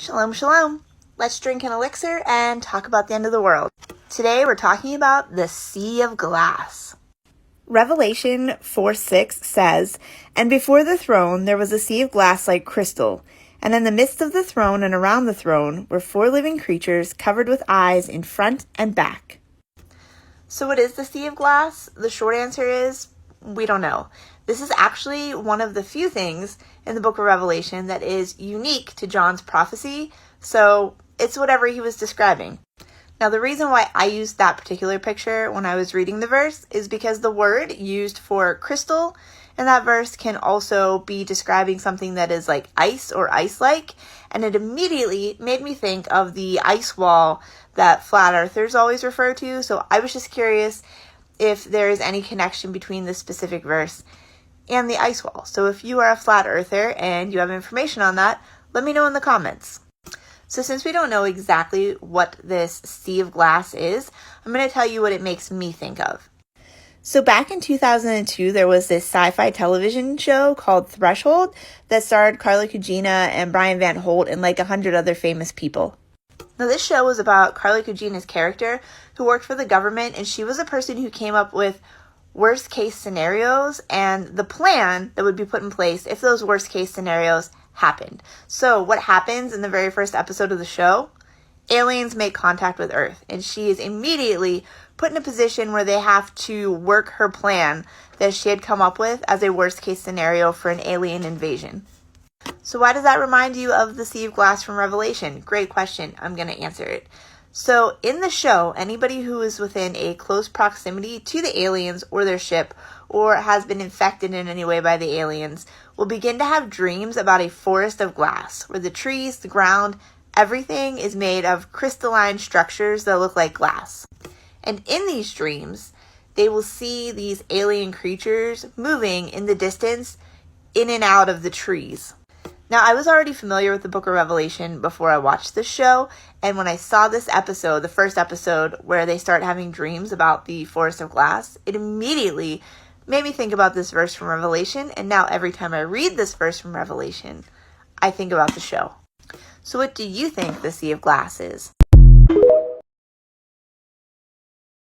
Shalom, shalom. Let's drink an elixir and talk about the end of the world. Today we're talking about the Sea of Glass. Revelation 4:6 says, "And before the throne there was a sea of glass like crystal, and in the midst of the throne and around the throne were 4 living creatures covered with eyes in front and back." So what is the Sea of Glass? The short answer is, we don't know. This is actually one of the few things in the book of Revelation that is unique to John's prophecy, so it's whatever he was describing. Now, the reason why I used that particular picture when I was reading the verse is because the word used for crystal in that verse can also be describing something that is like ice or ice-like, and it immediately made me think of the ice wall that flat earthers always refer to, so I was just curious if there is any connection between this specific verse and the ice wall. So if you are a flat earther and you have information on that, let me know in the comments. So since we don't know exactly what this Sea of Glass is, I'm going to tell you what it makes me think of. So back in 2002, there was this sci-fi television show called Threshold that starred Carla Gugino and Brian Van Holt and like 100 other famous people. Now this show was about Carla Gugino's character who worked for the government, and she was a person who came up with worst case scenarios and the plan that would be put in place if those worst case scenarios happened. So what happens in the very first episode of the show? Aliens make contact with Earth, and she is immediately put in a position where they have to work her plan that she had come up with as a worst case scenario for an alien invasion. So why does that remind you of the Sea of Glass from Revelation? Great question. I'm going to answer it. So in the show, anybody who is within a close proximity to the aliens or their ship, or has been infected in any way by the aliens, will begin to have dreams about a forest of glass, where the trees, the ground, everything is made of crystalline structures that look like glass. And in these dreams, they will see these alien creatures moving in the distance in and out of the trees. Now, I was already familiar with the book of Revelation before I watched this show, and when I saw this episode, the first episode where they start having dreams about the forest of glass, it immediately made me think about this verse from Revelation, and now every time I read this verse from Revelation, I think about the show. So what do you think the Sea of Glass is?